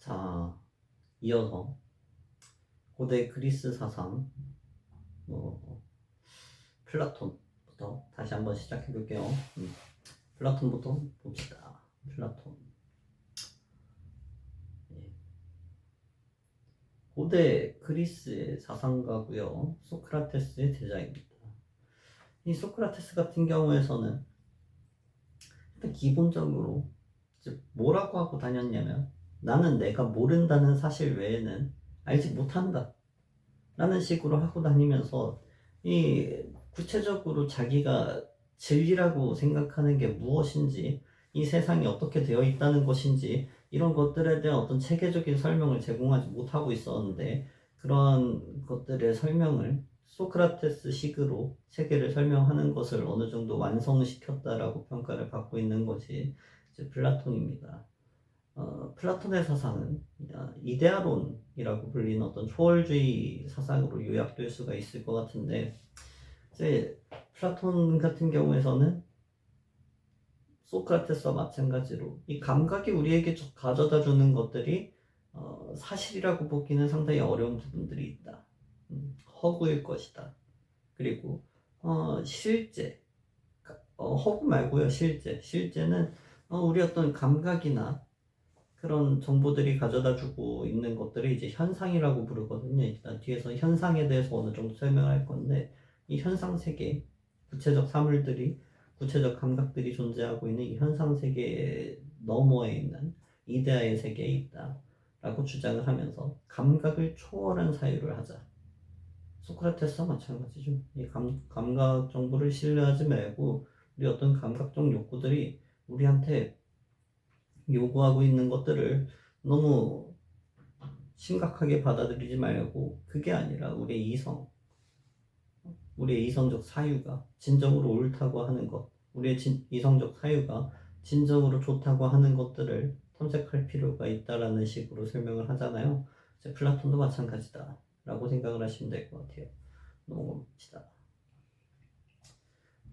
자, 이어서 고대 그리스 사상, 플라톤부터 다시 한번 시작해 볼게요. 플라톤부터 봅시다. 플라톤. 예. 고대 그리스의 사상가고요. 소크라테스의 제자입니다. 이 소크라테스 같은 경우에서는 일단 기본적으로 뭐라고 하고 다녔냐면, 나는 내가 모른다는 사실 외에는 알지 못한다 라는 식으로 하고 다니면서, 이 구체적으로 자기가 진리라고 생각하는 게 무엇인지, 이 세상이 어떻게 되어 있다는 것인지, 이런 것들에 대한 어떤 체계적인 설명을 제공하지 못하고 있었는데, 그런 것들의 설명을 소크라테스 식으로 세계를 설명하는 것을 어느 정도 완성시켰다라고 평가를 받고 있는 것이 이제 플라톤입니다. 플라톤의 사상은 이데아론이라고 불리는 어떤 초월주의 사상으로 요약될 수가 있을 것 같은데, 이제 플라톤 같은 경우에서는 소크라테스와 마찬가지로 이 감각이 우리에게 가져다 주는 것들이 사실이라고 보기는 상당히 어려운 부분들이 있다. 허구일 것이다. 그리고 실제, 허구 말고요, 실제는 우리 어떤 감각이나 그런 정보들이 가져다 주고 있는 것들을 이제 현상이라고 부르거든요. 일단 뒤에서 현상에 대해서 어느 정도 설명할 건데, 이 현상 세계, 구체적 사물들이, 구체적 감각들이 존재하고 있는 이 현상 세계 너머에 있는 이데아의 세계에 있다라고 주장을 하면서 감각을 초월한 사유를 하자. 소크라테스와 마찬가지죠. 이 감각 정보를 신뢰하지 말고, 우리 어떤 감각적 욕구들이 우리한테 요구하고 있는 것들을 너무 심각하게 받아들이지 말고, 그게 아니라 우리의 이성적 사유가 진정으로 옳다고 하는 것, 우리의 이성적 사유가 진정으로 좋다고 하는 것들을 탐색할 필요가 있다라는 식으로 설명을 하잖아요. 이제 플라톤도 마찬가지다 라고 생각을 하시면 될 것 같아요. 넘어갑시다.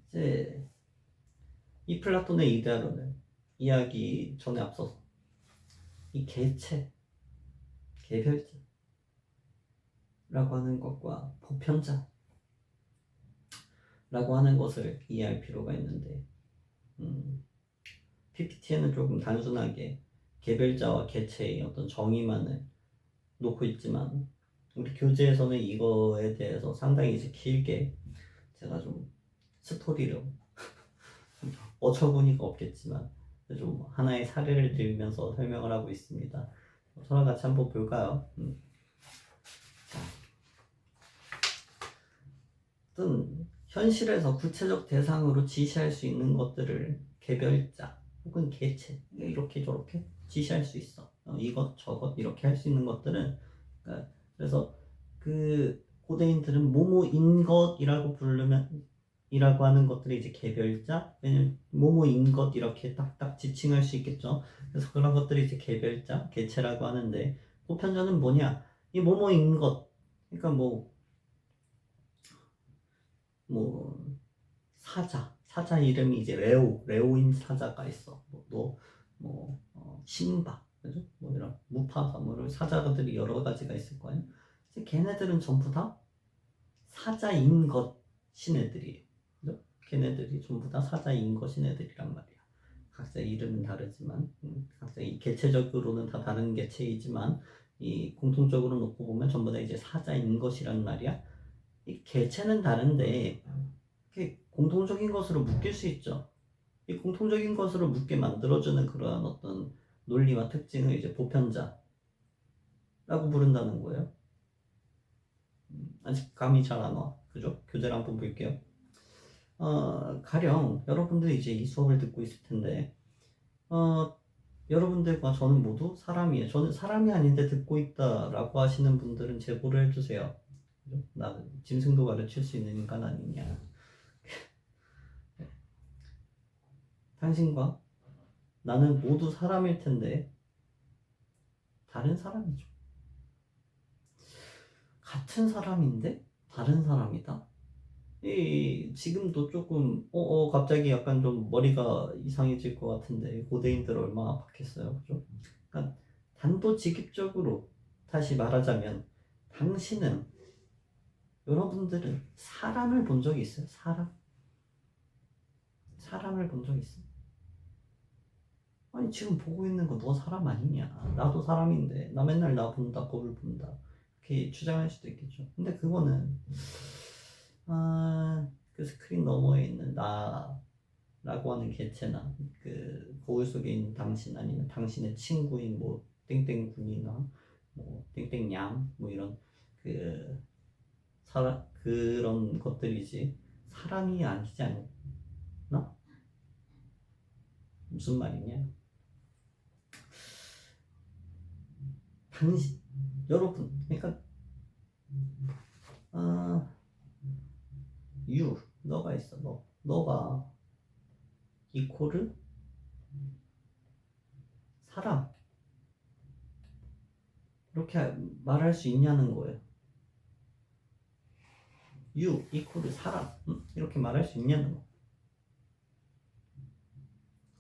이제 이 플라톤의 이데아론은 이야기 전에 앞서서 이 개별자라고 하는 것과 보편자라고 하는 것을 이해할 필요가 있는데, PPT에는 조금 단순하게 개별자와 개체의 어떤 정의만을 놓고 있지만, 우리 교재에서는 이거에 대해서 상당히 이제 길게 제가 좀 스토리로 어처구니가 없겠지만 좀 하나의 사례를 들면서 설명을 하고 있습니다. 저랑 같이 한번 볼까요? 어떤 현실에서 구체적 대상으로 지시할 수 있는 것들을 개별자 혹은 개체, 이렇게 저렇게 지시할 수 있어. 이것 저것 이렇게 할 수 있는 것들은, 그러니까 그래서 그 고대인들은 뭐뭐인 것이라고 부르면 이라고 하는 것들이 이제 개별자, 왜냐면 뭐뭐인 것 이렇게 딱딱 지칭할 수 있겠죠. 그래서 그런 것들이 이제 개별자, 개체라고 하는데, 보편자는 뭐냐? 이 뭐뭐인 것, 그러니까 뭐 사자 이름이 이제 레오인 사자가 있어. 신바, 그죠? 뭐 이런 무파사, 뭐 이런 사자들이 여러 가지가 있을 거예요. 이제 걔네들은 전부 다 사자인 것 신애들이에요. 그죠? 걔네들이 전부 다 사자인 것 신애들이란 말이야. 각자 이름은 다르지만, 각자 이 개체적으로는 다 다른 개체이지만, 이 공통적으로 놓고 보면 전부 다 이제 사자인 것이란 말이야. 이 개체는 다른데 공통적인 것으로 묶일 수 있죠. 이 공통적인 것으로 묶게 만들어주는 그러한 어떤 논리와 특징을 이제 보편자라고 부른다는 거예요. 아직 감이 잘 안 와. 그죠? 교재를 한번 볼게요. 가령 여러분들이 이제 이 수업을 듣고 있을 텐데, 여러분들과 저는 모두 사람이에요. 저는 사람이 아닌데 듣고 있다라고 하시는 분들은 제보를 해주세요. 그죠? 나는 짐승도 가르칠 수 있는 인간 아니냐. 당신과 나는 모두 사람일 텐데 다른 사람이죠. 같은 사람인데 다른 사람이다. 지금도 조금 갑자기 약간 좀 머리가 이상해질 것 같은데, 고대인들 얼마나 박했어요, 그죠? 그러니까 단도직입적으로 다시 말하자면 당신은, 여러분들은 사람을 본 적이 있어요? 사람을 본 적 있어? 아니 지금 보고 있는 거 너 사람 아니냐? 나도 사람인데 나 맨날 나 본다, 거울 본다, 이렇게 주장할 수도 있겠죠. 근데 그거는 그 스크린 너머에 있는 나라고 하는 개체나 그 거울 속에 있는 당신, 아니면 당신의 친구인 뭐 땡땡군이나 뭐 땡땡양 뭐 이런 그 그런 것들이지 사람이 아니지 않나? 무슨 말이냐? 당신, 여러분, 그러니까 아, 너가 있어. 너가 이코르 사람, 이렇게 말할 수 있냐는 거예요. 이코르 사람, 응? 이렇게 말할 수 있냐는 거.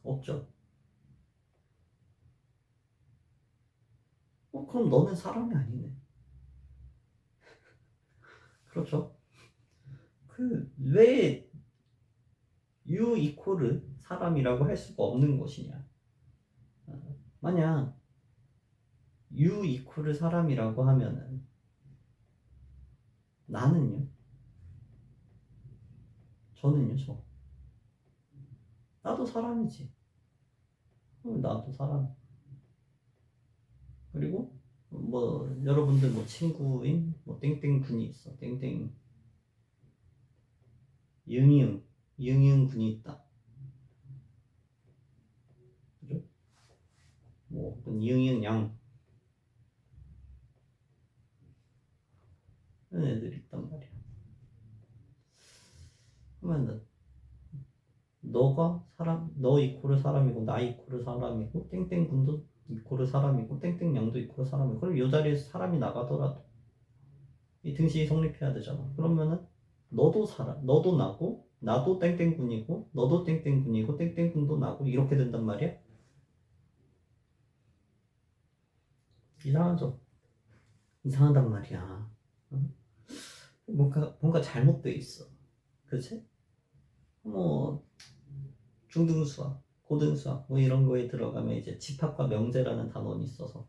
없죠. 그럼 너는 사람이 아니네. 그렇죠. 왜 이코르 사람이라고 할 수가 없는 것이냐? 만약 이코르 사람이라고 하면은 나는요? 저는요? 나도 사람이지. 나도 사람. 그리고 뭐 여러분들 뭐 친구인 뭐 땡땡군이 있어. 땡땡 이응 군이 있다. 그죠? 뭐 이응 양 이런 애들이 있단 말이야. 그러면 너가 사람, 너 이코르 사람이고 나 이코르 사람이고 땡땡군도 이코르 사람이고 땡땡양도 이코르 사람이고, 그럼 이 자리에서 사람이 나가더라도 이 등식이 성립해야 되잖아. 그러면은 너도 사람, 너도 나고 나도 땡땡군이고 너도 땡땡군이고 땡땡군도 나고 이렇게 된단 말이야. 이상하죠? 이상하단 말이야. 뭔가 잘못돼 있어. 그치? 뭐 중등수학, 고등수학 뭐 이런 거에 들어가면 이제 집합과 명제라는 단원이 있어서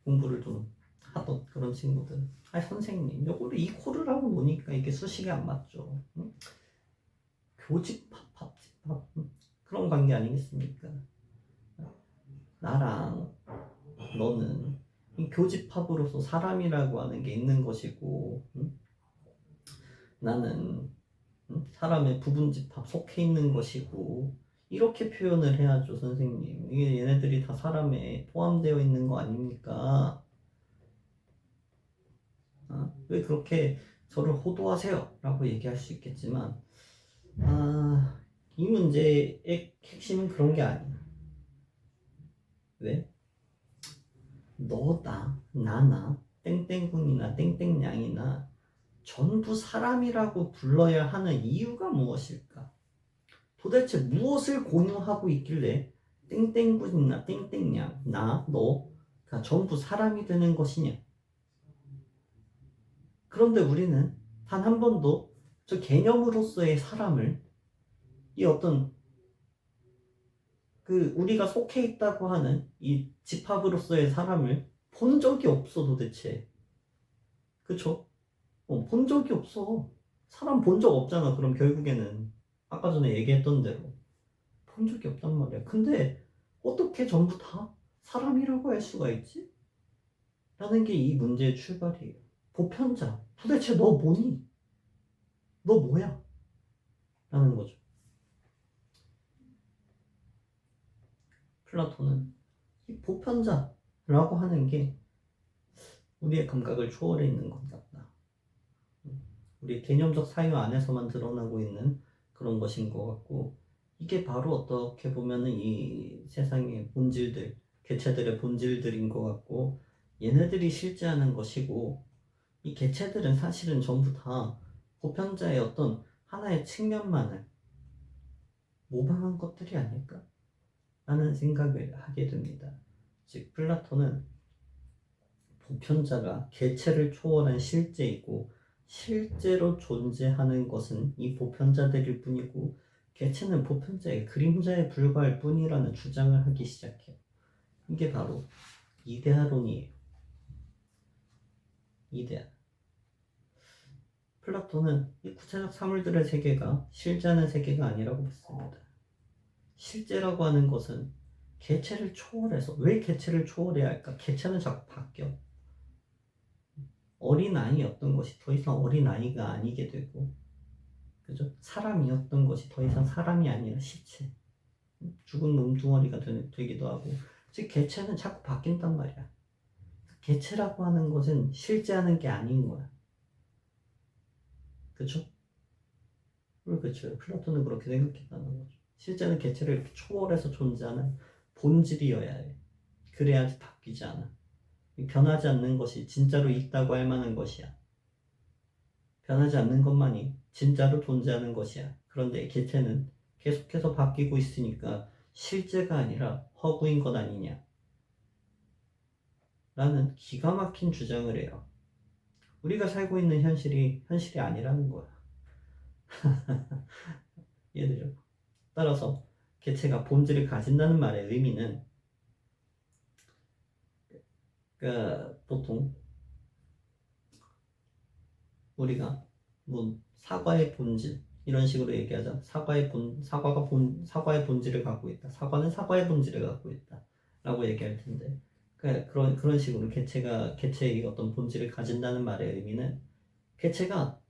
공부를 좀 하던 그런 친구들. 선생님, 요거를 이코르라고 노니까 이게 수식이 안 맞죠. 응? 교집합, 합집합, 그런 관계 아니겠습니까? 나랑 너는 이 교집합으로서 사람이라고 하는 게 있는 것이고, 응? 나는 사람의 부분집합 속해 있는 것이고, 이렇게 표현을 해야죠, 선생님. 이게 얘네들이 다 사람에 포함되어 있는 거 아닙니까? 왜 그렇게 저를 호도하세요? 라고 얘기할 수 있겠지만, 이 문제의 핵심은 그런 게 아니야. 왜? 너나 나나 땡땡군이나 땡땡냥이나 전부 사람이라고 불러야 하는 이유가 무엇일까? 도대체 무엇을 공유하고 있길래 땡땡군이나 땡땡냥, 나, 너가 전부 사람이 되는 것이냐? 그런데 우리는 단 한 번도 저 개념으로서의 사람을, 이 어떤 우리가 속해 있다고 하는 이 집합으로서의 사람을 본 적이 없어 도대체. 그쵸? 본 적이 없어. 사람 본 적 없잖아. 그럼 결국에는 아까 전에 얘기했던 대로 본 적이 없단 말이야. 근데 어떻게 전부 다 사람이라고 할 수가 있지? 라는 게 이 문제의 출발이에요. 보편자, 도대체 너 뭐니? 너 뭐야? 라는 거죠. 플라톤은 이 보편자라고 하는 게 우리의 감각을 초월해 있는 것 같다. 우리 개념적 사유 안에서만 드러나고 있는 그런 것인 것 같고, 이게 바로 어떻게 보면은 이 세상의 본질들, 개체들의 본질들인 것 같고, 얘네들이 실제하는 것이고, 이 개체들은 사실은 전부 다 보편자의 어떤 하나의 측면만을 모방한 것들이 아닐까? 라는 생각을 하게 됩니다. 즉 플라톤은 보편자가 개체를 초월한 실제이고 실제로 존재하는 것은 이 보편자들일 뿐이고 개체는 보편자의 그림자에 불과할 뿐이라는 주장을 하기 시작해요. 이게 바로 이데아론이에요. 이데아. 플라톤은 이 구체적 사물들의 세계가 실제하는 세계가 아니라고 봤습니다. 실제라고 하는 것은 개체를 초월해서, 왜 개체를 초월해야 할까? 개체는 자꾸 바뀌어. 어린아이였던 것이 더 이상 어린아이가 아니게 되고, 그죠? 사람이었던 것이 더 이상 사람이 아니라 시체, 죽은 몸뚱어리가 되기도 하고, 즉 개체는 자꾸 바뀐단 말이야. 개체라고 하는 것은 실제하는 게 아닌 거야. 그쵸? 그렇죠. 플라톤은 그렇게 생각했다는 거죠. 실제는 개체를 이렇게 초월해서 존재하는 본질이어야 해. 그래야지 바뀌지 않아. 변하지 않는 것이 진짜로 있다고 할 만한 것이야. 변하지 않는 것만이 진짜로 존재하는 것이야. 그런데 개체는 계속해서 바뀌고 있으니까 실제가 아니라 허구인 것 아니냐. 라는 기가 막힌 주장을 해요. 우리가 살고 있는 현실이 아니라는 거야. 이해되죠? 따라서 개체가 본질을 가진다는 말의 의미는 보통 우리가 뭐 사과의 본질 이런 식으로 얘기하자. 사과의 본질을 갖고 있다. 사과는 사과의 본질을 갖고 있다라고 얘기할 텐데 그런 식으로 개체의 어떤 본질을 가진다는 말의 의미는 개체가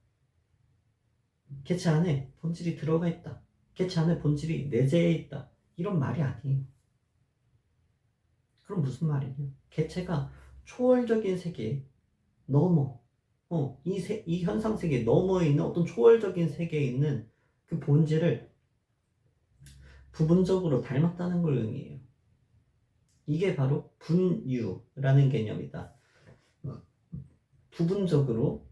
개체 안에 본질이 들어가 있다. 개체 안에 본질이 내재해 있다. 이런 말이 아니에요. 그럼 무슨 말이냐? 개체가 초월적인 세계 넘어 이 현상 세계 너머에 있는 어떤 초월적인 세계에 있는 그 본질을 부분적으로 닮았다는 걸 의미해요. 이게 바로 분유라는 개념이다. 부분적으로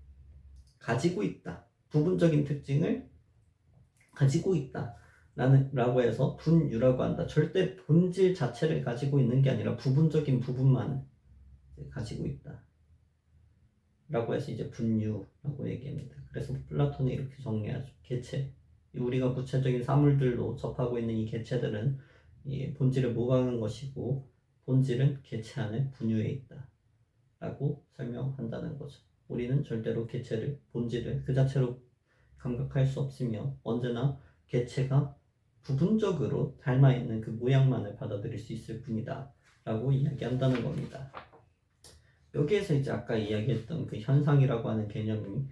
가지고 있다. 부분적인 특징을 가지고 있다. 라고 해서 분유라고 한다. 절대 본질 자체를 가지고 있는 게 아니라 부분적인 부분만 가지고 있다. 라고 해서 이제 분유라고 얘기합니다. 그래서 플라톤이 이렇게 정리하죠. 개체. 우리가 구체적인 사물들로 접하고 있는 이 개체들은 이 본질을 모방한 것이고 본질은 개체 안에 분유해 있다. 라고 설명한다는 거죠. 우리는 절대로 개체를, 본질을 그 자체로 감각할 수 없으며 언제나 개체가 부분적으로 닮아있는 그 모양만을 받아들일 수 있을 뿐이다. 라고 이야기한다는 겁니다. 여기에서 이제 아까 이야기했던 그 현상이라고 하는 개념이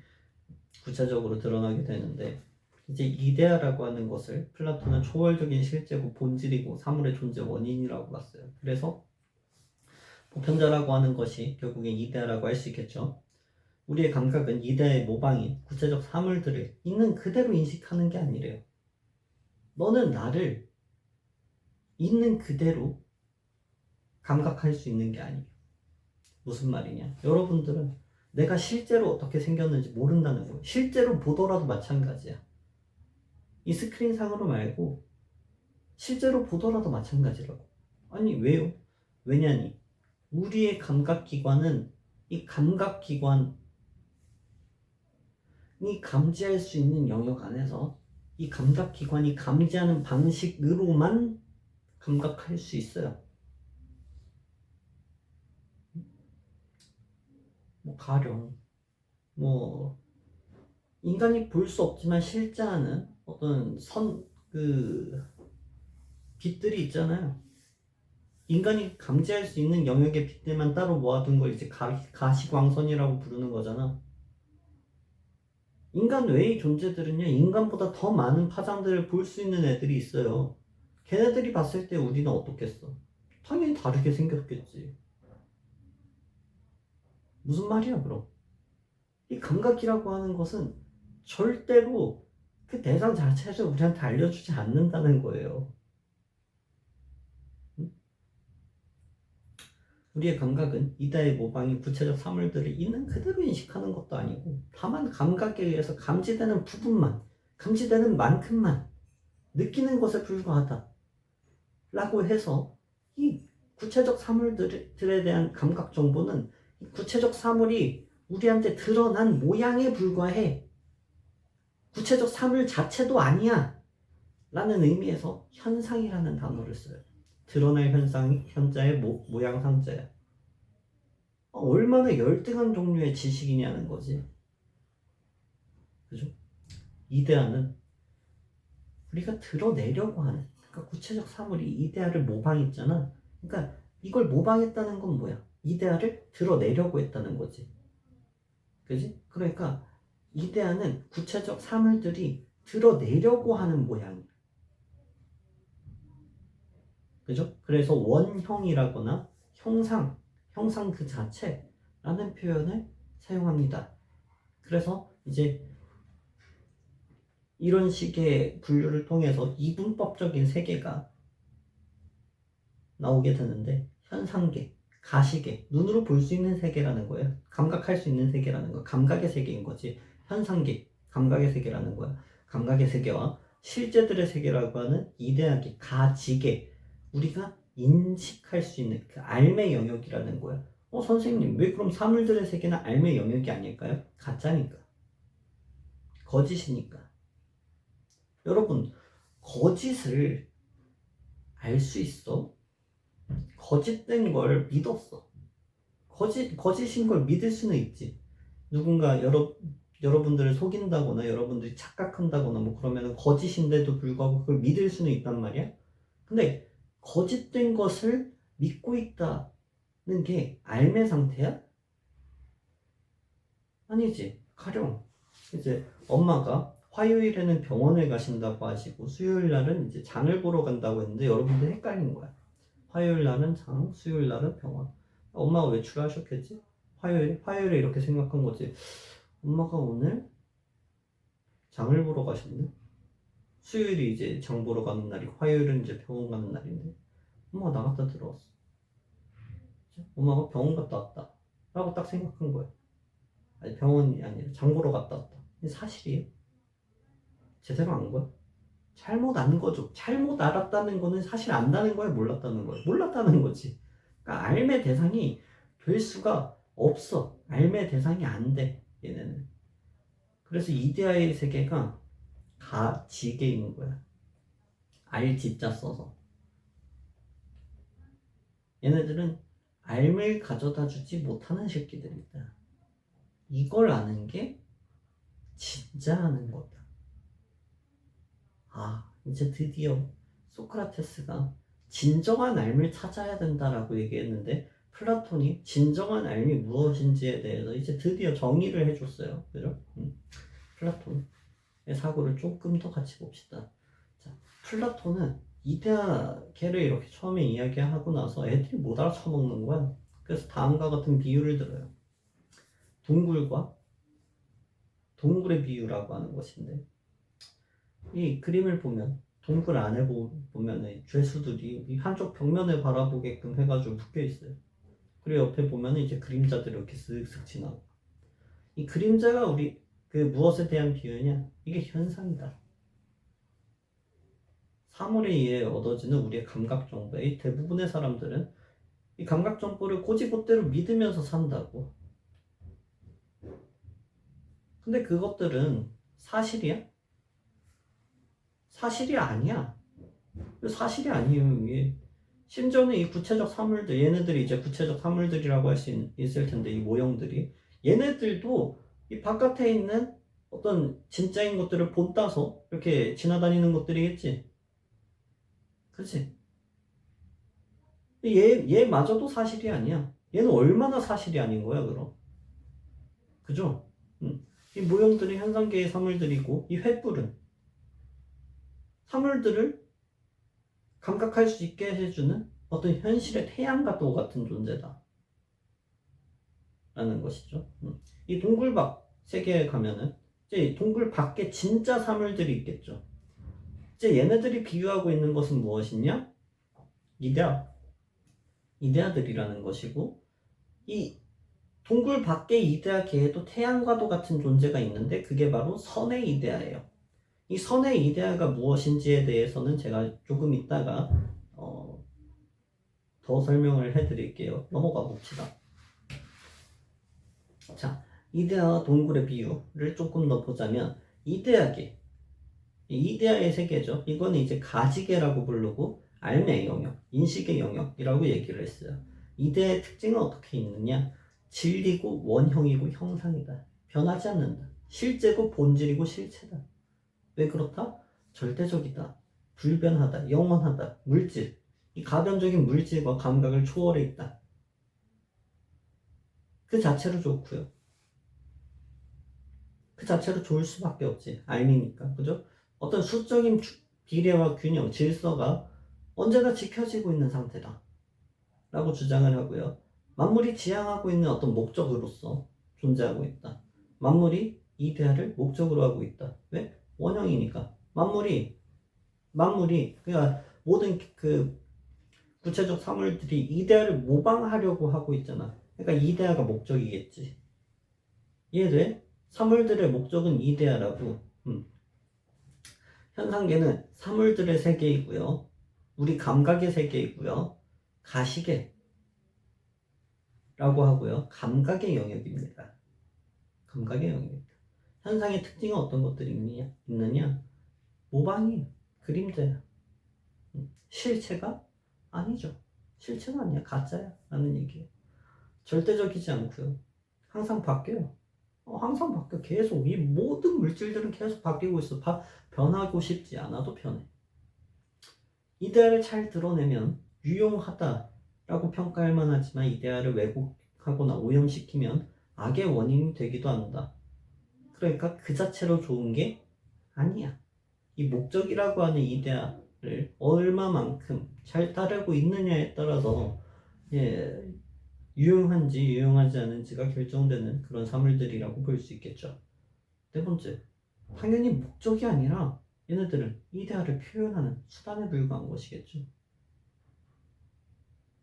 구체적으로 드러나게 되는데 이제 이데아라고 하는 것을 플라톤은 초월적인 실제고 본질이고 사물의 존재 원인이라고 봤어요. 그래서 보편자라고 하는 것이 결국엔 이데아라고 할 수 있겠죠. 우리의 감각은 이데아의 모방인 구체적 사물들을 있는 그대로 인식하는 게 아니래요. 너는 나를 있는 그대로 감각할 수 있는 게 아니에요. 무슨 말이냐? 여러분들은 내가 실제로 어떻게 생겼는지 모른다는 거예요. 실제로 보더라도 마찬가지야. 이 스크린상으로 말고 실제로 보더라도 마찬가지라고. 아니 왜요? 왜냐니 우리의 감각기관은 이 감각기관이 감지할 수 있는 영역 안에서 이 감각기관이 감지하는 방식으로만 감각할 수 있어요. 가령 인간이 볼 수 없지만 실제하는 어떤 빛들이 있잖아요. 인간이 감지할 수 있는 영역의 빛들만 따로 모아둔 걸 이제 가시광선이라고 부르는 거잖아. 인간 외의 존재들은요, 인간보다 더 많은 파장들을 볼 수 있는 애들이 있어요. 걔네들이 봤을 때 우리는 어떻겠어? 당연히 다르게 생겼겠지. 무슨 말이야, 그럼? 이 감각이라고 하는 것은 절대로 그 대상 자체를 우리한테 알려주지 않는다는 거예요. 우리의 감각은 이다의 모방이 구체적 사물들을 있는 그대로 인식하는 것도 아니고 다만 감각에 의해서 감지되는 부분만, 감지되는 만큼만 느끼는 것에 불과하다 라고 해서 이 구체적 사물들에 대한 감각 정보는 구체적 사물이 우리한테 드러난 모양에 불과해. 구체적 사물 자체도 아니야. 라는 의미에서 현상이라는 단어를 써요. 드러날 현상이 현자의 모양 상자야. 얼마나 열등한 종류의 지식이냐는 거지. 그죠? 이데아는 우리가 드러내려고 하는, 그러니까 구체적 사물이 이데아를 모방했잖아. 그러니까 이걸 모방했다는 건 뭐야? 이데아를 드러내려고 했다는 거지. 그지? 그러니까 이데아는 구체적 사물들이 드러내려고 하는 모양이야. 그죠? 그래서 원형이라거나 형상 그 자체라는 표현을 사용합니다. 그래서 이제 이런 식의 분류를 통해서 이분법적인 세계가 나오게 되는데, 현상계, 가시계, 눈으로 볼 수 있는 세계라는 거예요. 감각할 수 있는 세계라는 거, 감각의 세계인 거지. 현상계, 감각의 세계라는 거야. 감각의 세계와 실제들의 세계라고 하는 이데아계, 가지계, 우리가 인식할 수 있는 그 알의 영역이라는 거야. 선생님, 왜 그럼 사물들의 세계는 알의 영역이 아닐까요? 가짜니까. 거짓이니까. 여러분, 거짓을 알 수 있어? 거짓된 걸 믿었어. 거짓인 걸 믿을 수는 있지. 누군가 여러분들을 속인다거나 여러분들이 착각한다거나 뭐 그러면 거짓인데도 불구하고 그걸 믿을 수는 있단 말이야. 근데 거짓된 것을 믿고 있다는 게 알매 상태야? 아니지. 가령 이제 엄마가 화요일에는 병원을 가신다고 하시고 수요일 날은 이제 장을 보러 간다고 했는데 여러분들 헷갈린 거야. 화요일 날은 장, 수요일 날은 병원. 엄마가 외출하셨겠지? 화요일에 이렇게 생각한 거지. 엄마가 오늘 장을 보러 가셨네? 수요일이 이제 장 보러 가는 날이고 화요일은 이제 병원 가는 날인데 엄마가 나갔다 들어왔어. 엄마가 병원 갔다 왔다 라고 딱 생각한 거야. 아니, 병원이 아니라 장 보러 갔다 왔다. 이게 사실이에요? 제대로 안 거야? 잘못 안 거죠. 잘못 알았다는 거는 사실 안다는 거야, 몰랐다는 거야? 몰랐다는 거지. 그러니까 알매 대상이 될 수가 없어. 알매 대상이 안 돼, 얘네는. 그래서 이데아의 세계가 가지계인 거야. 알지자 써서. 얘네들은 알을 가져다 주지 못하는 새끼들이다. 이걸 아는 게 진짜 아는 거다. 이제 드디어 소크라테스가 진정한 알을 찾아야 된다라고 얘기했는데 플라톤이 진정한 알이 무엇인지에 대해서 이제 드디어 정의를 해줬어요. 그죠? 플라톤의 사고를 조금 더 같이 봅시다. 자, 플라톤은 이데아계를 이렇게 처음에 이야기하고 나서 애들이 못 알아쳐먹는 거야. 그래서 다음과 같은 비유를 들어요. 동굴의 비유라고 하는 것인데, 이 그림을 보면 동굴 안에 보면은 죄수들이 한쪽 벽면을 바라보게끔 해가지고 묶여 있어요. 그리고 옆에 보면은 이제 그림자들이 이렇게 쓱쓱 지나고. 이 그림자가 우리 그 무엇에 대한 비유냐? 이게 현상이다. 사물에 의해 얻어지는 우리의 감각 정보에 대부분의 사람들은 이 감각 정보를 고지고대로 믿으면서 산다고. 근데 그것들은 사실이야? 사실이 아니야. 사실이 아니에요, 이게. 심지어는 이 구체적 사물들, 얘네들이 이제 구체적 사물들이라고 할 수 있을 텐데, 이 모형들이. 얘네들도 이 바깥에 있는 어떤 진짜인 것들을 본따서 이렇게 지나다니는 것들이겠지. 그치? 얘마저도 사실이 아니야. 얘는 얼마나 사실이 아닌 거야, 그럼? 그죠? 이 모형들은 현상계의 사물들이고, 이 횃불은 사물들을 감각할 수 있게 해주는 어떤 현실의 태양과 똑같은 존재다 라는 것이죠. 이 동굴 밖 세계에 가면은 이제 동굴 밖에 진짜 사물들이 있겠죠. 이제 얘네들이 비유하고 있는 것은 무엇이냐? 이데아들이라는 것이고, 이 동굴 밖의 이데아계에도 태양과도 같은 존재가 있는데 그게 바로 선의 이데아예요. 이 선의 이데아가 무엇인지에 대해서는 제가 조금 이따가 더 설명을 해드릴게요. 넘어가 봅시다. 자, 이데아와 동굴의 비유를 조금 더 보자면 이데아계, 이데아의 세계죠. 이거는 이제 가지계라고 부르고 알의 영역, 인식의 영역이라고 얘기를 했어요. 이데아의 특징은 어떻게 있느냐? 진리고 원형이고 형상이다. 변하지 않는다. 실제고 본질이고 실체다. 왜 그렇다? 절대적이다. 불변하다. 영원하다. 물질. 이 가변적인 물질과 감각을 초월해 있다. 그 자체로 좋고요. 그 자체로 좋을 수밖에 없지. 알미니까. 그죠? 어떤 수적인 비례와 균형, 질서가 언제나 지켜지고 있는 상태다. 라고 주장을 하고요. 만물이 지향하고 있는 어떤 목적으로서 존재하고 있다. 만물이 이 대화를 목적으로 하고 있다. 왜? 원형이니까. 그러니까 모든 그 구체적 사물들이 이데아를 모방하려고 하고 있잖아. 그러니까 이데아가 목적이겠지. 이해돼? 사물들의 목적은 이데아라고. 현상계는 사물들의 세계이고요. 우리 감각의 세계이고요. 가시계라고 하고요. 감각의 영역입니다. 감각의 영역입니다. 현상의 특징은 어떤 것들이 있느냐? 모방이에요. 그림자야. 실체가 아니죠. 실체가 아니야. 가짜야. 라는 얘기예요. 절대적이지 않고요. 항상 바뀌어요. 항상 바뀌어. 계속. 이 모든 물질들은 계속 바뀌고 있어. 변하고 싶지 않아도 변해. 이데아를 잘 드러내면 유용하다라고 평가할 만하지만 이데아를 왜곡하거나 오염시키면 악의 원인이 되기도 한다. 그러니까 그 자체로 좋은 게 아니야. 이 목적이라고 하는 이데아를 얼마만큼 잘 따르고 있느냐에 따라서 유용한지 유용하지 않은지가 결정되는 그런 사물들이라고 볼 수 있겠죠. 네 번째, 당연히 목적이 아니라 얘네들은 이데아를 표현하는 수단에 불과한 것이겠죠.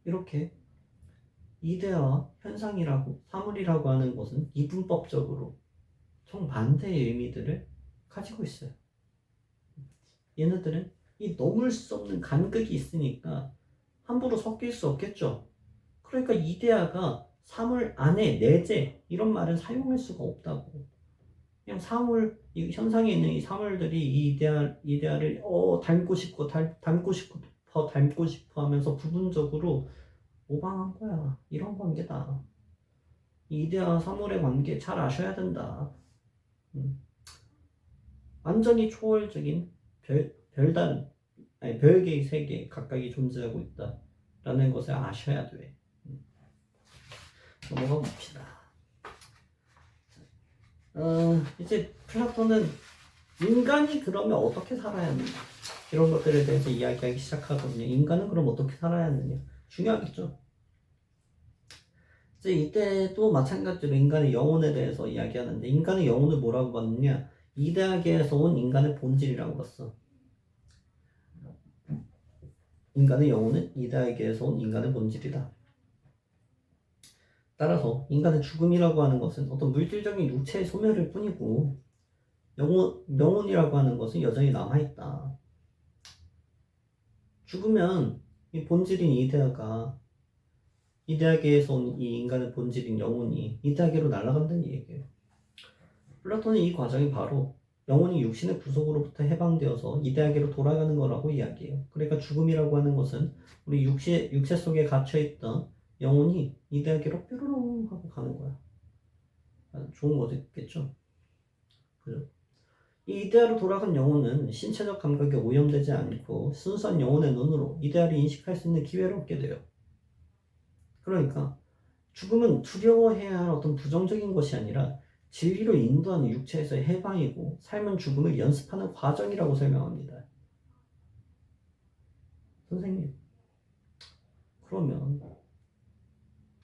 이렇게 이데아와 현상이라고 사물이라고 하는 것은 이분법적으로 정반대의 의미들을 가지고 있어요. 얘네들은 이 넘을 수 없는 간극이 있으니까 함부로 섞일 수 없겠죠. 그러니까 이데아가 사물 안에 내재 이런 말은 사용할 수가 없다고. 그냥 이 현상에 있는 이 사물들이 이데아를 닮고 싶고 닮고 싶어 하면서 부분적으로 모방한 거야. 이런 관계다. 이데아 사물의 관계 잘 아셔야 된다. 완전히 초월적인 별다른 별개의 세계 각각이 존재하고 있다라는 것을 아셔야 돼. 넘어가 봅시다. 이제 플라톤은 인간이 그러면 어떻게 살아야 하느냐 이런 것들에 대해서 이야기하기 시작하거든요. 인간은 그럼 어떻게 살아야 하느냐 중요하겠죠. 이제 이때도 마찬가지로 인간의 영혼에 대해서 이야기하는데 인간의 영혼을 뭐라고 봤느냐 이데아계에서 온 인간의 본질이라고 봤어. 인간의 영혼은 이데아계에서 온 인간의 본질이다. 따라서 인간의 죽음이라고 하는 것은 어떤 물질적인 육체의 소멸일 뿐이고 영혼이라고 하는 것은 여전히 남아있다. 죽으면 이 본질인 이데아계에서 온 이 인간의 본질인 영혼이 이데아계로 날아간다는 얘기예요. 플라톤은 이 과정이 바로 영혼이 육신의 구속으로부터 해방되어서 이데아계로 돌아가는 거라고 이야기해요. 그러니까 죽음이라고 하는 것은 우리 육체 속에 갇혀있던 영혼이 이데아계로 뾰로롱 하고 가는 거야. 좋은 거겠죠. 그죠? 이 이데아로 돌아간 영혼은 신체적 감각에 오염되지 않고 순수한 영혼의 눈으로 이데아를 인식할 수 있는 기회를 얻게 돼요. 그러니까 죽음은 두려워해야 할 어떤 부정적인 것이 아니라 진리로 인도하는 육체에서의 해방이고 삶은 죽음을 연습하는 과정이라고 설명합니다. 선생님, 그러면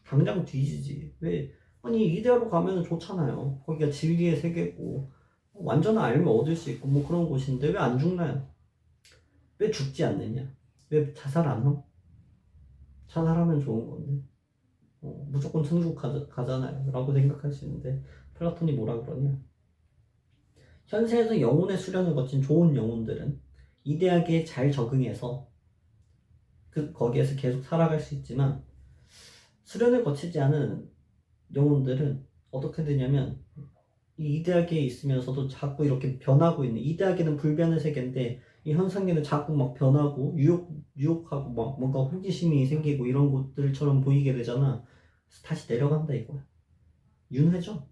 당장 뒤지지. 왜? 아니 이데아로 가면 좋잖아요. 거기가 진리의 세계고 완전한 알면 얻을 수 있고 뭐 그런 곳인데 왜 안 죽나요? 왜 죽지 않느냐? 왜 자살 안 함? 자살하면 좋은 건데 무조건 천국 가잖아요 라고 생각하시는데 플라톤이 뭐라 그러냐? 현세에서 영혼의 수련을 거친 좋은 영혼들은 이데아계에 잘 적응해서 거기에서 계속 살아갈 수 있지만 수련을 거치지 않은 영혼들은 어떻게 되냐면 이 이대하게 있으면서도 자꾸 이렇게 변하고 있는, 이대하게는 불변의 세계인데 이 현상계는 자꾸 막 변하고 유혹하고 막 뭔가 호기심이 생기고 이런 것들처럼 보이게 되잖아. 그래서 다시 내려간다 이거야. 윤회죠.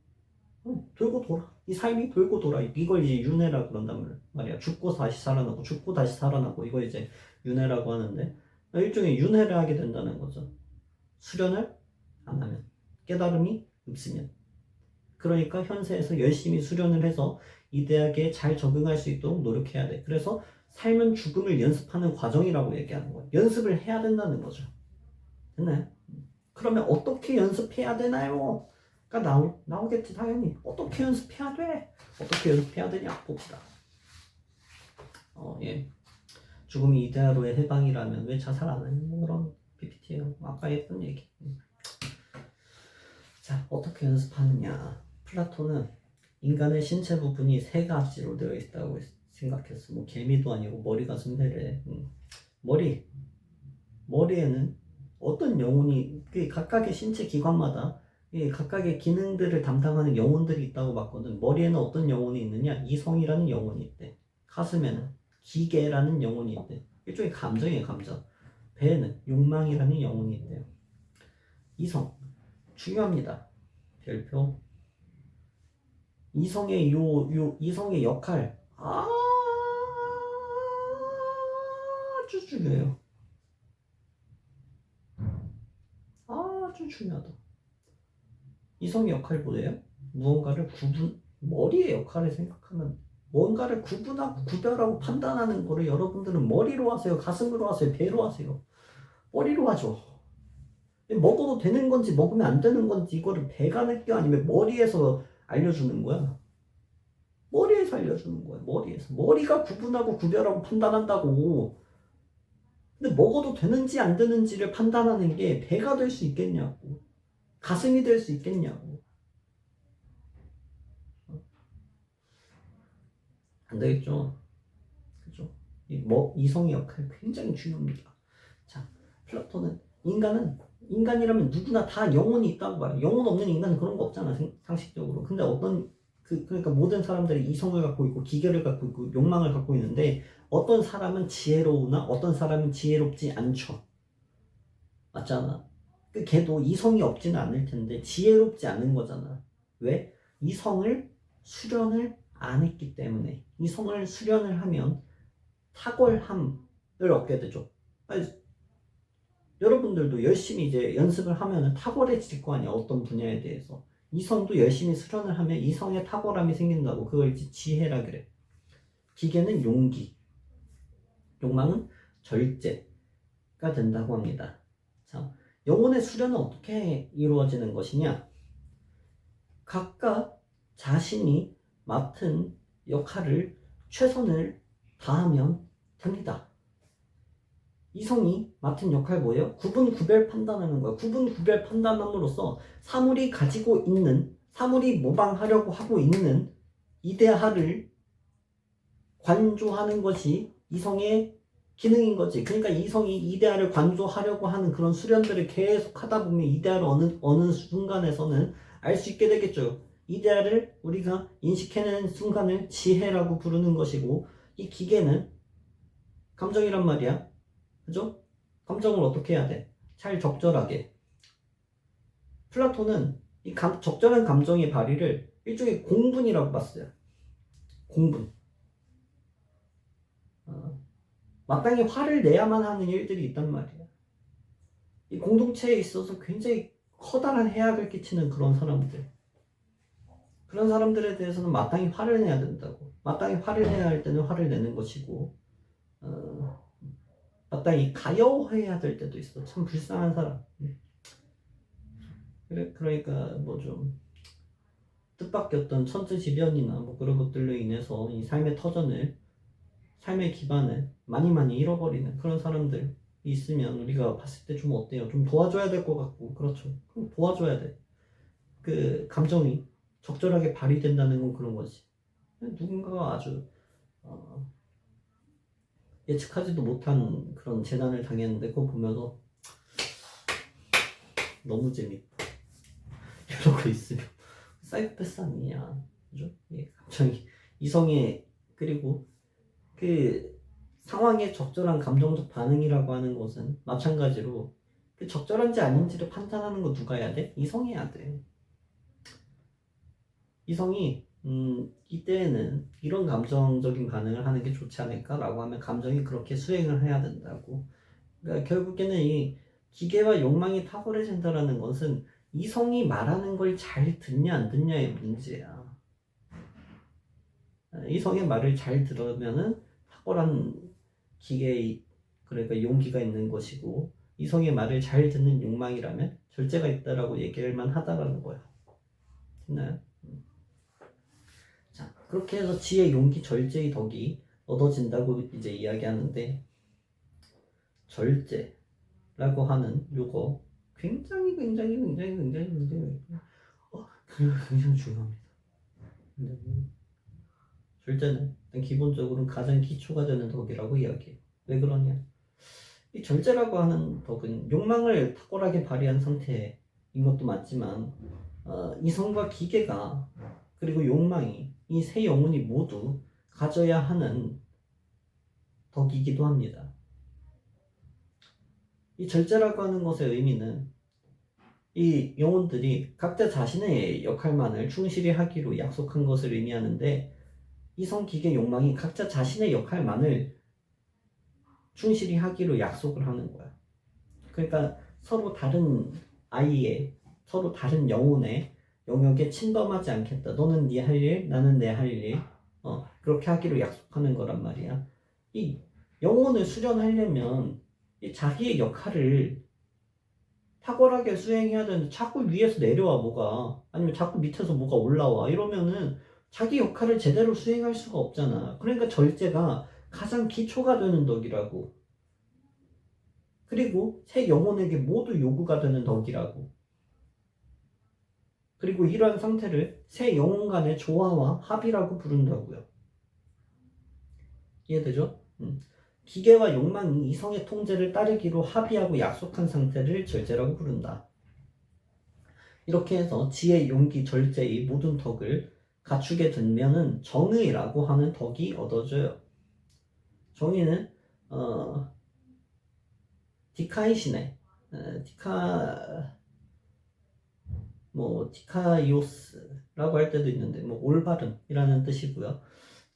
돌고 돌아. 이 삶이 돌고 돌아. 이걸 이제 윤회라 그런단 말이야. 죽고 다시 살아나고 죽고 다시 살아나고 이거 이제 윤회라고 하는데, 일종의 윤회를 하게 된다는 거죠. 수련을 안 하면, 깨달음이 없으면. 그러니까 현세에서 열심히 수련을 해서 이 대학에 잘 적응할 수 있도록 노력해야 돼. 그래서 삶은 죽음을 연습하는 과정이라고 얘기하는 거예요. 연습을 해야 된다는 거죠. 됐나요? 그러면 어떻게 연습해야 되나요? 가 나오겠지 당연히. 어떻게 연습해야 돼? 어떻게 연습해야 되냐 봅시다. 예. 죽음이 이데아로의 해방이라면 왜 자살 안 하는 그런 PPT예요. 아까 했던 얘기. 자, 어떻게 연습하느냐. 플라톤은 인간의 신체 부분이 세 가지로 되어 있다고 생각했어. 뭐 개미도 아니고 머리가 순대래. 머리에는 어떤 영혼이, 각각의 신체 기관마다 각각의 기능들을 담당하는 영혼들이 있다고 봤거든. 머리에는 어떤 영혼이 있느냐? 이성이라는 영혼이 있대. 가슴에는 기계라는 영혼이 있대. 일종의 감정이에요, 감정. 배에는 욕망이라는 영혼이 있대요. 이성 중요합니다. 별표. 이성의 이성의 역할 아주 중요해요. 아주 중요하다. 이성의 역할이 뭐예요? 무언가를 머리의 역할을 생각하면, 뭔가를 구분하고 구별하고 판단하는 거를 여러분들은 머리로 하세요? 가슴으로 하세요? 배로 하세요? 머리로 하죠. 먹어도 되는 건지 먹으면 안 되는 건지 이거를 배가 느껴 아니면 머리에서 알려주는 거야? 머리에서 알려주는 거야. 머리에서. 머리가 구분하고 구별하고 판단한다고. 근데 먹어도 되는지 안 되는지를 판단하는 게 배가 될 수 있겠냐고. 가슴이 될 수 있겠냐고. 안 되겠죠. 그죠? 이성의 역할이 굉장히 중요합니다. 자, 플라톤은 인간이라면 누구나 다 영혼이 있다고 봐요. 영혼 없는 인간은 그런 거 없잖아, 상식적으로. 근데 그러니까 모든 사람들이 이성을 갖고 있고 기계를 갖고 있고 욕망을 갖고 있는데, 어떤 사람은 지혜로우나 어떤 사람은 지혜롭지 않죠. 맞잖아. 걔도 이성이 없지는 않을 텐데 지혜롭지 않은 거잖아. 왜? 이성을 수련을 안 했기 때문에. 이성을 수련을 하면 탁월함을 얻게 되죠. 아니, 여러분들도 열심히 이제 연습을 하면 탁월해질 거 아니야, 어떤 분야에 대해서. 이성도 열심히 수련을 하면 이성의 탁월함이 생긴다고. 그걸 이제 지혜라 그래. 기계는 용기, 욕망은 절제가 된다고 합니다. 자, 영혼의 수련은 어떻게 이루어지는 것이냐? 각각 자신이 맡은 역할을 최선을 다하면 됩니다. 이성이 맡은 역할 뭐예요? 구분 구별 판단하는 거예요. 구분 구별 판단함으로써 사물이 모방하려고 하고 있는 이데아를 관조하는 것이 이성의 기능인 거지. 그러니까 이성이 이데아를 관조하려고 하는 그런 수련들을 계속 하다 보면 이데아를 어느 순간에서는 알 수 있게 되겠죠. 이데아를 우리가 인식해내는 순간을 지혜라고 부르는 것이고, 이 기계는 감정이란 말이야. 그죠? 감정을 어떻게 해야 돼? 잘 적절하게. 플라톤은 이 적절한 감정의 발휘를 일종의 공분이라고 봤어요. 공분. 마땅히 화를 내야만 하는 일들이 있단 말이야. 이 공동체에 있어서 굉장히 커다란 해악을 끼치는 그런 사람들에 대해서는 마땅히 화를 내야 된다고. 마땅히 화를 내야 할 때는 화를 내는 것이고, 마땅히 가여워해야 될 때도 있어. 참 불쌍한 사람. 그러니까 뭐 좀 뜻밖의 천재지변이나 뭐 그런 것들로 인해서 이 삶의 기반을 많이 잃어버리는 그런 사람들이 있으면 우리가 봤을 때 좀 어때요? 좀 도와줘야 될 것 같고. 그렇죠. 그럼 도와줘야 돼. 그 감정이 적절하게 발휘된다는 건 그런 거지. 누군가가 아주 예측하지도 못한 그런 재난을 당했는데 그거 보면서 너무 재밌다. 이러고 있으면 사이코패스 아니냐, 그죠? 예, 감정이 이성의 그리고 그 상황에 적절한 감정적 반응이라고 하는 것은 마찬가지로 그 적절한지 아닌지를 판단하는 거 누가 해야 돼? 이성이 해야 돼. 이성이 이때에는 이런 감정적인 반응을 하는 게 좋지 않을까라고 하면 감정이 그렇게 수행을 해야 된다고. 그러니까 결국에는 이 기계와 욕망이 탁월해진다라는 것은 이성이 말하는 걸 잘 듣냐 안 듣냐의 문제야. 이성의 말을 잘 들으면은 탁월한 기계의 그러니까 용기가 있는 것이고 이성의 말을 잘 듣는 욕망이라면 절제가 있다라고 얘기할만 하다라는 거야. 됐나요? 자, 그렇게 해서 지혜, 용기, 절제의 덕이 얻어진다고 이제 이야기하는데 절제라고 하는 요거 굉장히 중요합니다. 절제는 일단 기본적으로 가장 기초가 되는 덕이라고 이야기해요. 왜 그러냐? 이 절제라고 하는 덕은 욕망을 탁월하게 발휘한 상태인 것도 맞지만 이성과 기계가 그리고 욕망이 이 세 영혼이 모두 가져야 하는 덕이기도 합니다. 이 절제라고 하는 것의 의미는 이 영혼들이 각자 자신의 역할만을 충실히 하기로 약속한 것을 의미하는데 이성, 기계, 욕망이 각자 자신의 역할만을 충실히 하기로 약속을 하는 거야. 그러니까 서로 다른 아이의 서로 다른 영혼의 영역에 침범하지 않겠다. 너는 네 할 일, 나는 내 할 일. 그렇게 하기로 약속하는 거란 말이야. 이 영혼을 수련하려면 이 자기의 역할을 탁월하게 수행해야 되는데 자꾸 위에서 내려와 뭐가 아니면 자꾸 밑에서 뭐가 올라와 이러면은 자기 역할을 제대로 수행할 수가 없잖아. 그러니까 절제가 가장 기초가 되는 덕이라고. 그리고 새 영혼에게 모두 요구가 되는 덕이라고. 그리고 이러한 상태를 새 영혼 간의 조화와 합이라고 부른다고요. 이해되죠? 기계와 욕망이 이성의 통제를 따르기로 합의하고 약속한 상태를 절제라고 부른다. 이렇게 해서 지혜, 용기, 절제의 모든 덕을 갖추게 되면은 정의라고 하는 덕이 얻어져요. 정의는 디카이시네, 디카이오스라고 할 때도 있는데 올바름이라는 뜻이고요.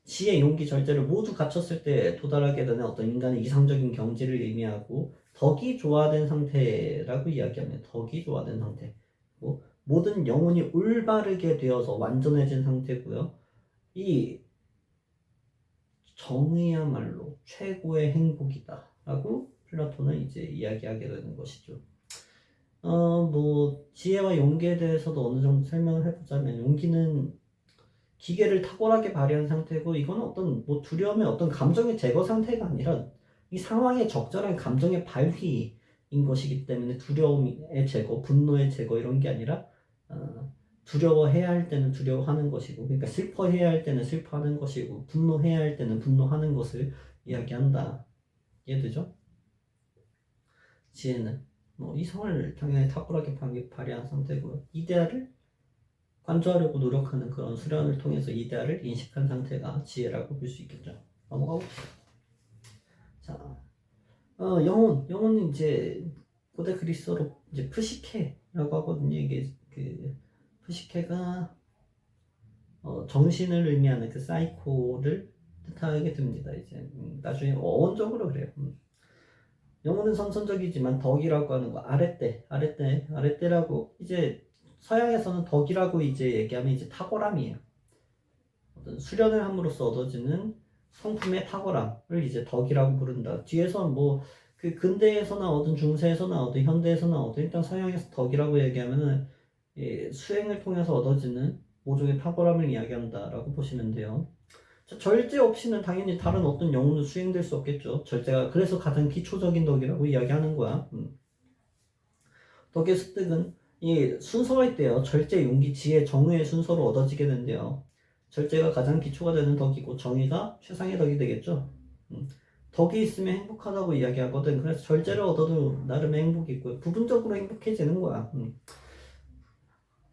지혜, 용기, 절제를 모두 갖췄을 때 도달하게 되는 어떤 인간의 이상적인 경지를 의미하고 덕이 조화된 상태라고 이야기합니다. 덕이 조화된 상태. 모든 영혼이 올바르게 되어서 완전해진 상태고요. 이 정의야말로 최고의 행복이다 라고 플라톤은 이제 이야기하게 되는 것이죠. 지혜와 용기에 대해서도 어느 정도 설명을 해보자면 용기는 기계를 탁월하게 발휘한 상태고 이건 어떤 두려움의 어떤 감정의 제거 상태가 아니라 이 상황에 적절한 감정의 발휘인 것이기 때문에 두려움의 제거, 분노의 제거 이런 게 아니라 두려워해야 할 때는 두려워하는 것이고 그러니까 슬퍼해야 할 때는 슬퍼하는 것이고 분노해야 할 때는 분노하는 것을 이야기한다. 이해되죠? 지혜는 이성을 당연히 탁월하게 발휘한 상태고요. 이데아를 관조하려고 노력하는 그런 수련을 통해서 이데아를 인식한 상태가 지혜라고 볼 수 있겠죠. 넘어가 봅시다. 자, 영혼은 이제 고대 그리스어로 이제 프시케라고 하거든요. 이게 그 프시케가 정신을 의미하는 그 사이코를 뜻하게 됩니다. 이제 나중에 어원적으로 그래요. 영혼은 선천적이지만 덕이라고 하는 거 아랫대라고 이제 서양에서는 덕이라고 이제 얘기하면 이제 탁월함이에요. 어떤 수련을 함으로써 얻어지는 성품의 탁월함을 이제 덕이라고 부른다. 뒤에서 그 근대에서 나오든 중세에서 나오든 현대에서 나오든 일단 서양에서 덕이라고 얘기하면은 수행을 통해서 얻어지는 모종의 탁월함을 이야기한다라고 보시면 돼요. 절제 없이는 당연히 다른 어떤 영혼도 수행될 수 없겠죠. 절제가 그래서 가장 기초적인 덕이라고 이야기하는 거야. 덕의 습득은 이 순서가 있대요. 절제, 용기, 지혜, 정의의 순서로 얻어지게 된대요. 절제가 가장 기초가 되는 덕이고 정의가 최상의 덕이 되겠죠. 덕이 있으면 행복하다고 이야기하거든. 그래서 절제를 얻어도 나름의 행복이 있고요. 부분적으로 행복해지는 거야.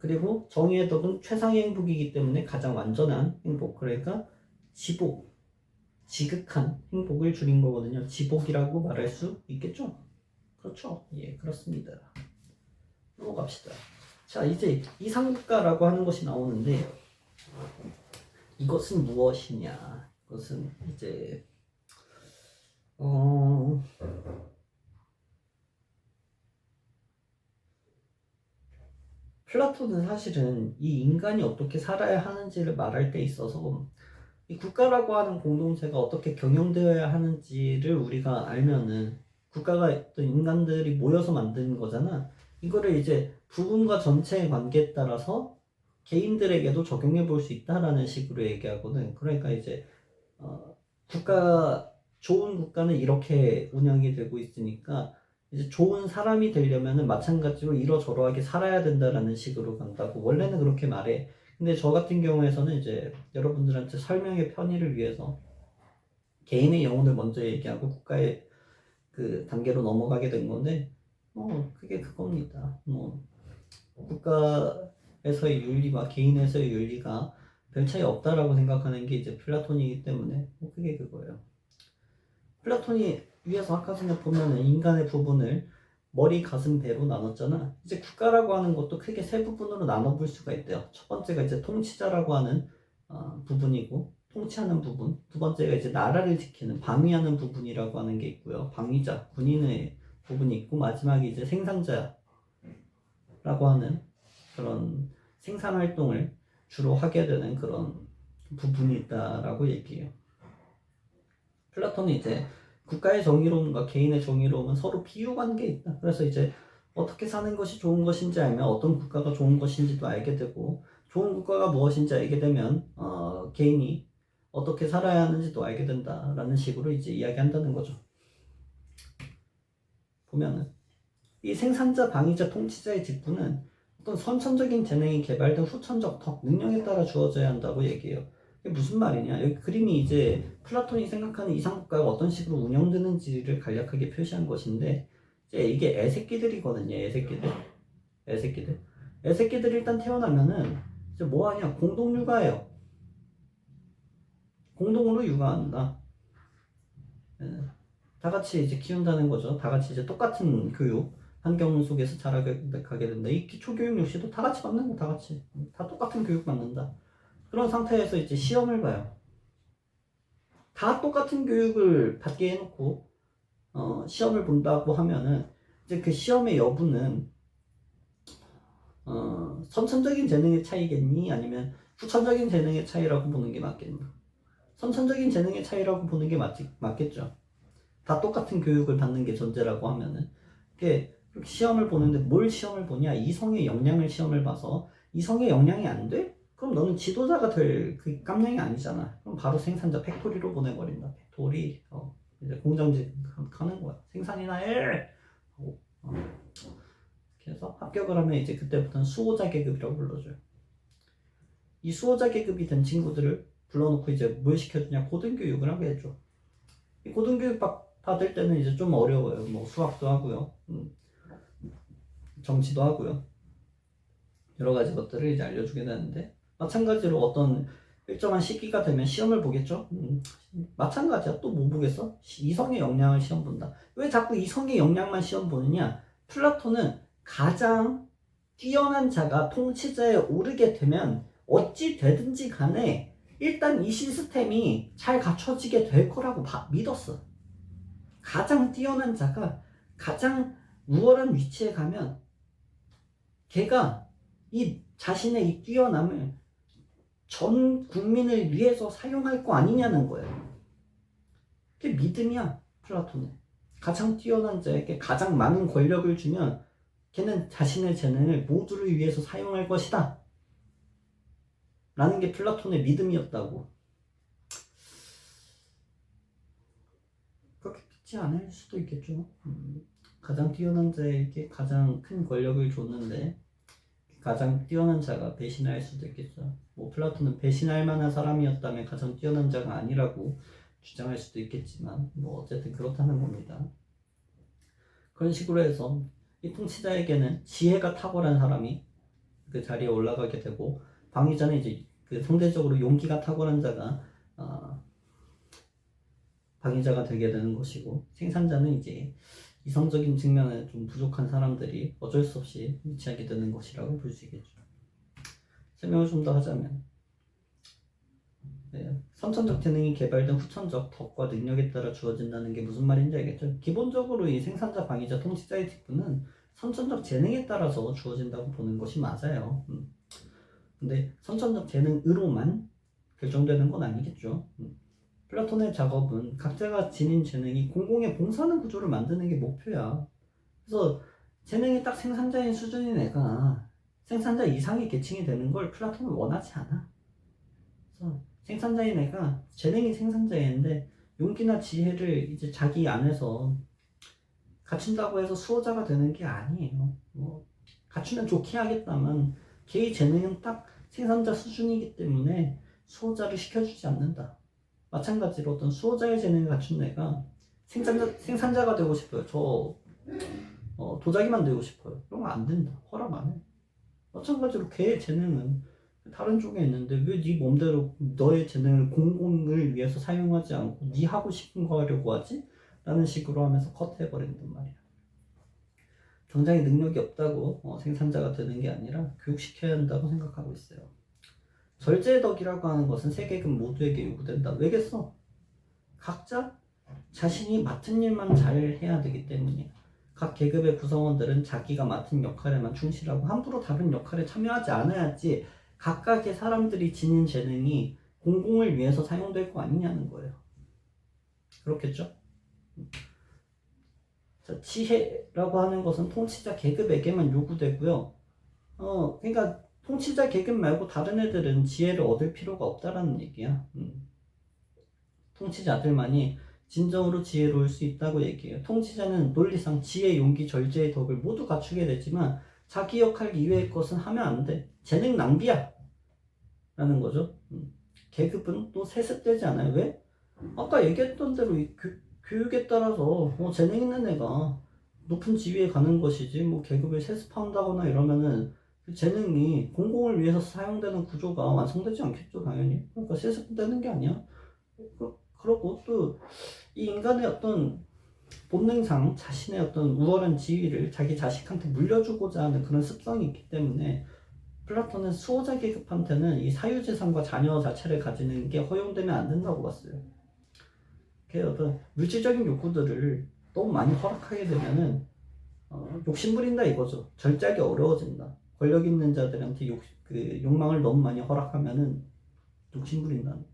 그리고 정의의 덕은 최상의 행복이기 때문에 가장 완전한 행복, 그러니까 지복, 지극한 행복을 줄인 거거든요. 지복이라고 말할 수 있겠죠? 그렇죠? 예, 그렇습니다. 넘어갑시다. 자, 이제 이상국가라고 하는 것이 나오는데 이것은 무엇이냐? 이것은 이제 플라톤은 사실은 이 인간이 어떻게 살아야 하는지를 말할 때 있어서 이 국가라고 하는 공동체가 어떻게 경영되어야 하는지를 우리가 알면은 국가가 어떤 인간들이 모여서 만드는 거잖아. 이거를 이제 부분과 전체의 관계에 따라서 개인들에게도 적용해 볼 수 있다라는 식으로 얘기하거든. 그러니까 이제 국가 좋은 국가는 이렇게 운영이 되고 있으니까 이제 좋은 사람이 되려면은 마찬가지로 이러저러하게 살아야 된다라는 식으로 간다고 원래는 그렇게 말해. 근데 저 같은 경우에서는 이제 여러분들한테 설명의 편의를 위해서 개인의 영혼을 먼저 얘기하고 국가의 그 단계로 넘어가게 된 건데 그게 그겁니다. 뭐 국가에서의 윤리와 개인에서의 윤리가 별 차이 없다라고 생각하는 게 이제 플라톤이기 때문에 그게 그거예요. 플라톤이 위에서 아까 전에 보면은 인간의 부분을 머리, 가슴, 배로 나눴잖아. 이제 국가라고 하는 것도 크게 세 부분으로 나눠볼 수가 있대요. 첫 번째가 이제 통치자라고 하는 부분이고, 통치하는 부분. 두 번째가 이제 나라를 지키는, 방위하는 부분이라고 하는 게 있고요. 방위자, 군인의 부분이 있고, 마지막에 이제 생산자라고 하는 그런 생산 활동을 주로 하게 되는 그런 부분이 있다라고 얘기해요. 플라톤은 이제 국가의 정의로움과 개인의 정의로움은 서로 비유관계에 있다. 그래서 이제 어떻게 사는 것이 좋은 것인지 알면 어떤 국가가 좋은 것인지도 알게 되고, 좋은 국가가 무엇인지 알게 되면 개인이 어떻게 살아야 하는지도 알게 된다라는 식으로 이제 이야기한다는 거죠. 보면은 이 생산자, 방위자, 통치자의 직분은 어떤 선천적인 재능이 개발된 후천적 덕, 능력에 따라 주어져야 한다고 얘기해요. 이게 무슨 말이냐? 여기 그림이 이제 플라톤이 생각하는 이상국가가 어떤 식으로 운영되는지를 간략하게 표시한 것인데, 이제 이게 애새끼들이거든요. 애새끼들 일단 태어나면은 이제 뭐 하냐? 공동 육아예요. 공동으로 육아한다. 다 같이 이제 키운다는 거죠. 다 같이 이제 똑같은 교육 환경 속에서 자라게 가게 된다. 이 기초 교육 역시도 다 같이 받는 거, 다 같이 다 똑같은 교육 받는다. 그런 상태에서 이제 시험을 봐요. 다 똑같은 교육을 받게 해놓고 시험을 본다고 하면은 이제 그 시험의 여부는 선천적인 재능의 차이겠니? 아니면 후천적인 재능의 차이라고 보는 게 맞겠니? 선천적인 재능의 차이라고 보는 게 맞겠죠. 다 똑같은 교육을 받는 게 전제라고 하면은 이렇게 시험을 보는데 뭘 시험을 보냐? 이성의 역량을 시험을 봐서 이성의 역량이 안 돼? 그럼 너는 지도자가 될 그 깜냥이 아니잖아. 그럼 바로 생산자 팩토리로 보내버린다. 팩토리 이제 공정직 하는 거야. 생산이나 해. 그래서 합격을 하면 이제 그때부터는 수호자 계급이라고 불러줘요. 이 수호자 계급이 된 친구들을 불러놓고 이제 뭘 시켜주냐? 고등교육을 하게 해줘. 이 고등교육 받을 때는 이제 좀 어려워요. 뭐 수학도 하고요, 정치도 하고요, 여러 가지 것들을 이제 알려주게 되는데, 마찬가지로 어떤 일정한 시기가 되면 시험을 보겠죠. 마찬가지야. 또 뭐 보겠어? 이성의 역량을 시험 본다. 왜 자꾸 이성의 역량만 시험 보느냐? 플라톤은 가장 뛰어난 자가 통치자에 오르게 되면 어찌 되든지 간에 일단 이 시스템이 잘 갖춰지게 될 거라고 믿었어. 가장 뛰어난 자가 가장 우월한 위치에 가면 걔가 이 자신의 이 뛰어남을 전 국민을 위해서 사용할 거 아니냐는 거예요. 그게 믿음이야, 플라톤은. 가장 뛰어난 자에게 가장 많은 권력을 주면 걔는 자신의 재능을 모두를 위해서 사용할 것이다 라는 게 플라톤의 믿음이었다고. 그렇게 믿지 않을 수도 있겠죠. 가장 뛰어난 자에게 가장 큰 권력을 줬는데 가장 뛰어난 자가 배신할 수도 있겠죠. 뭐 플라톤은 배신할 만한 사람이었다면 가장 뛰어난 자가 아니라고 주장할 수도 있겠지만 뭐 어쨌든 그렇다는 겁니다. 그런 식으로 해서 이 통치자에게는 지혜가 탁월한 사람이 그 자리에 올라가게 되고, 방위자는 이제 그 상대적으로 용기가 탁월한 자가 방위자가 되게 되는 것이고, 생산자는 이제 이성적인 측면에 좀 부족한 사람들이 어쩔 수 없이 위치하게 되는 것이라고 볼 수 있겠죠. 설명을 좀 더 하자면, 네, 선천적 재능이 개발된 후천적 덕과 능력에 따라 주어진다는 게 무슨 말인지 알겠죠? 기본적으로 이 생산자, 방위자, 통치자의 직분은 선천적 재능에 따라서 주어진다고 보는 것이 맞아요. 근데 선천적 재능으로만 결정되는 건 아니겠죠. 플라톤의 작업은 각자가 지닌 재능이 공공에 봉사하는 구조를 만드는 게 목표야. 그래서 재능이 딱 생산자인 수준인 애가 생산자 이상의 계층이 되는 걸 플라톤은 원하지 않아. 그래서 생산자인 애가 재능이 생산자인데 용기나 지혜를 이제 자기 안에서 갖춘다고 해서 수호자가 되는 게 아니에요. 뭐 갖추면 좋게 하겠다만 걔의 재능은 딱 생산자 수준이기 때문에 수호자를 시켜주지 않는다. 마찬가지로 어떤 수호자의 재능을 갖춘 애가 생산자가 되고 싶어요. 도자기만 되고 싶어요. 그런 거 안 된다. 허락 안 해. 마찬가지로 걔의 재능은 다른 쪽에 있는데 왜 네 몸대로 너의 재능을 공공을 위해서 사용하지 않고 네 하고 싶은 거 하려고 하지? 라는 식으로 하면서 컷해버린단 말이야. 당장에 능력이 없다고 생산자가 되는 게 아니라 교육시켜야 한다고 생각하고 있어요. 절제의 덕이라고 하는 것은 세 계급 모두에게 요구된다. 왜겠어? 각자 자신이 맡은 일만 잘 해야 되기 때문이야. 각 계급의 구성원들은 자기가 맡은 역할에만 충실하고 함부로 다른 역할에 참여하지 않아야지 각각의 사람들이 지닌 재능이 공공을 위해서 사용될 거 아니냐는 거예요. 그렇겠죠? 자, 지혜라고 하는 것은 통치자 계급에게만 요구되고요. 그러니까 통치자 계급 말고 다른 애들은 지혜를 얻을 필요가 없다라는 얘기야. 통치자들만이 진정으로 지혜로울 수 있다고 얘기해요. 통치자는 논리상 지혜, 용기, 절제의 덕을 모두 갖추게 되지만 자기 역할 이외의 것은 하면 안 돼. 재능 낭비야 라는 거죠. 계급은 또 세습되지 않아요. 왜? 아까 얘기했던 대로 이 교육에 따라서 재능 있는 애가 높은 지위에 가는 것이지 뭐 계급을 세습한다거나 이러면은 그 재능이 공공을 위해서 사용되는 구조가 완성되지 않겠죠. 당연히. 그러니까 세습되는 게 아니야. 그렇고 또 이 인간의 어떤 본능상 자신의 어떤 우월한 지위를 자기 자식한테 물려주고자 하는 그런 습성이 있기 때문에 플라톤은 수호자 계급한테는 이 사유재산과 자녀 자체를 가지는 게 허용되면 안 된다고 봤어요. 그 어떤 물질적인 욕구들을 너무 많이 허락하게 되면은 욕심부린다 이거죠. 절제하기 어려워진다. 권력 있는 자들한테 욕망을 너무 많이 허락하면은 욕심부린다는 거.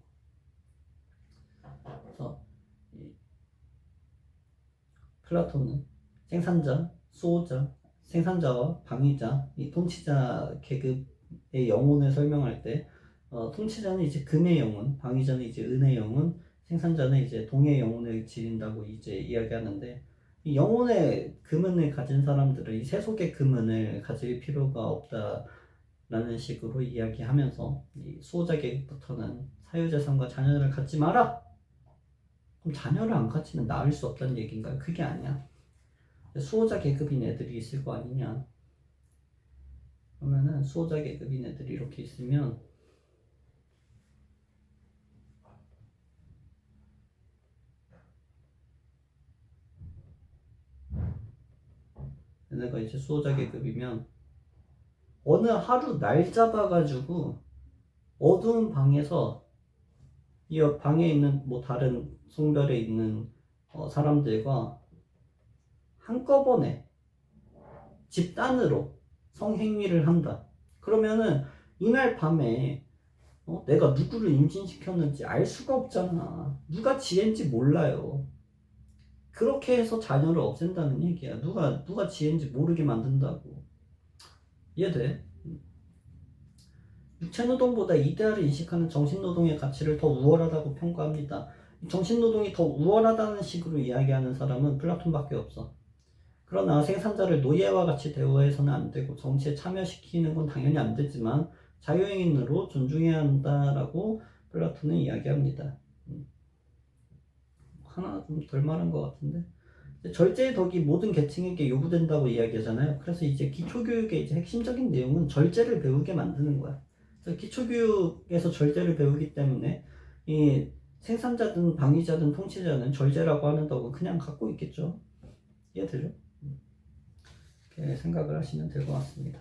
그래서 플라톤은 생산자, 수호자, 생산자와 방위자, 이 통치자 계급의 영혼을 설명할 때 통치자는 이제 금의 영혼, 방위자는 이제 은의 영혼, 생산자는 이제 동의 영혼을 지닌다고 이제 이야기하는데 이 영혼의 금은을 가진 사람들은 이 세속의 금은을 가질 필요가 없다라는 식으로 이야기하면서 이 수호자 계급부터는 사유재산과 자녀를 갖지 마라! 그럼 자녀를 안 갖지는 낳을 수 없다는 얘기인가요? 그게 아니야. 수호자 계급인 애들이 있을 거 아니냐. 그러면은 수호자 계급인 애들이 이렇게 있으면 얘네가 이제 수호자 계급이면 어느 하루 날 잡아가지고 어두운 방에서 이 방에 있는 뭐 다른 성별에 있는 사람들과 한꺼번에 집단으로 성행위를 한다. 그러면은 이날 밤에 내가 누구를 임신시켰는지 알 수가 없잖아. 누가 지혜인지 몰라요. 그렇게 해서 자녀를 없앤다는 얘기야. 누가 지혜인지 모르게 만든다고. 이해돼? 육체노동보다 이데아를 인식하는 정신노동의 가치를 더 우월하다고 평가합니다. 정신노동이 더 우월하다는 식으로 이야기하는 사람은 플라톤밖에 없어. 그러나 생산자를 노예와 같이 대우해서는 안 되고 정치에 참여시키는 건 당연히 안 되지만 자유행인으로 존중해야 한다라고 플라톤은 이야기합니다. 하나 좀 덜 말한 것 같은데 절제의 덕이 모든 계층에게 요구된다고 이야기하잖아요. 그래서 이제 기초교육의 이제 핵심적인 내용은 절제를 배우게 만드는 거야. 그래서 기초교육에서 절제를 배우기 때문에 이 생산자든 방위자든 통치자는 절제라고 하는 덕을 그냥 갖고 있겠죠. 이해되죠? 이렇게 생각을 하시면 될 것 같습니다.